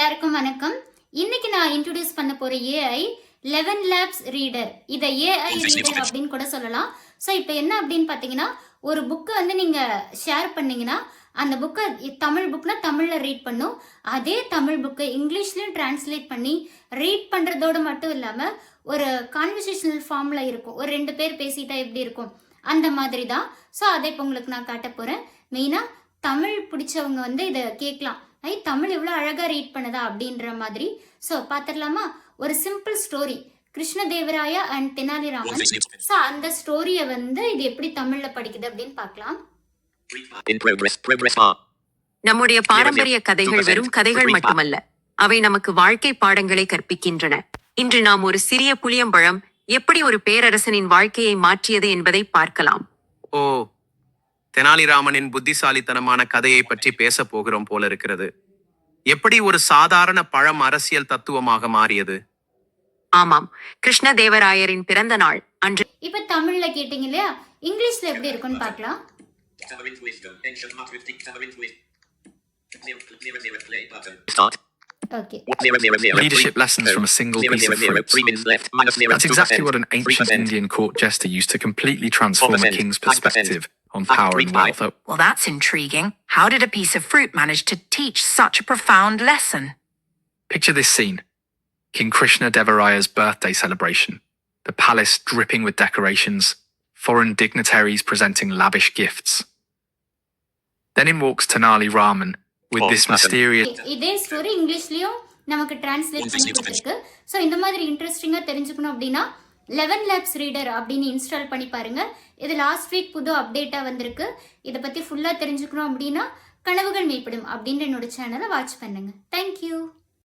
எல்லாருக்கும் வணக்கம். இன்னைக்கு நான் இன்ட்ரோடியூஸ் பண்ண போற ஏஐ 11 லேப்ஸ் ரீடர். இதை ஏஐ ரீடர் அப்படின்னு கூட சொல்லலாம். ஸோ இப்போ என்ன அப்படின்னு பார்த்தீங்கன்னா, ஒரு புக்கை வந்து நீங்கள் ஷேர் பண்ணீங்கன்னா அந்த புக்கை தமிழ் புக்னா தமிழில் ரீட் பண்ணும். அதே தமிழ் புக்கை இங்கிலீஷ்லையும் டிரான்ஸ்லேட் பண்ணி ரீட் பண்ணுறதோடு மட்டும் இல்லாமல் ஒரு கான்வர்சேஷனல் ஃபார்மில் இருக்கும். ஒரு 2 பேர் பேசிட்டா எப்படி இருக்கும் அந்த மாதிரி தான். ஸோ அதை இப்போ உங்களுக்கு நான் காட்ட போகிறேன். மெயினாக தமிழ் பிடிச்சவங்க வந்து இதை கேட்கலாம். தமிழ் எவ்வளோ அழகாக ரீட் பண்ணுதா அப்படின்ற மாதிரி. ஸோ பார்த்துடலாமா? ஒரு simple story, Krishnadevaraya and Tenaliraman. So அந்த ஸ்டோரியை வந்து இது எப்படி தமிழில் படிக்குது அப்படின்னு பார்க்கலாம். நம்முடைய பாரம்பரிய கதைகள் வெறும் கதைகள் மட்டுமல்ல, அவை நமக்கு வாழ்க்கை பாடங்களை கற்பிக்கின்றன. இன்று நாம் ஒரு சிறிய புளியம்பழம் எப்படி ஒரு பேரரசனின் வாழ்க்கையை மாற்றியது என்பதை பார்க்கலாம். ஓ, தெனாலிராமனின் புத்திசாலித்தனமான கதையை பற்றி பேச போகிறோம் போல இருக்கிறது. எப்படி ஒரு சாதாரண பழம் அரசியல் தத்துவமாக மாறியது? ஆமாம், கிருஷ்ணதேவராயரின் பிறந்த நாள் அன்று. இப்ப தமிழ்ல கேட்டீங்க இல்லையா, இங்கிலீஷ்ல எப்படி இருக்குன்னு பார்க்கலாம். Okay. Leadership lessons from a single piece of fruit. That's exactly what an ancient Indian court jester used to completely transform a king's perspective on power and wealth. Well, that's intriguing. How did a piece of fruit manage to teach such a profound lesson? Picture this scene. King Krishna-Devaraya's birthday celebration. The palace dripping with decorations. Foreign dignitaries presenting lavish gifts. Then in walks Tenali Raman with this mysterious... இதே story இங்கிலீஷ்லயும் நமக்கு translate பண்ணி கொடுத்திருக்கு. So இந்த மாதிரி இன்ட்ரெஸ்டிங்காக தெரிஞ்சுக்கணும் அப்படின்னா 11 labs reader அப்படின்னு இன்ஸ்டால் பண்ணி பாருங்க. இது லாஸ்ட் வீக் புது அப்டேட்டாக வந்திருக்கு. இதை பற்றி ஃபுல்லாக தெரிஞ்சுக்கணும் அப்படின்னா கனவுகள் மேம்படும் அப்படின்ற என்னோட சேனலை வாட்ச் பண்ணுங்க. தேங்க்யூ.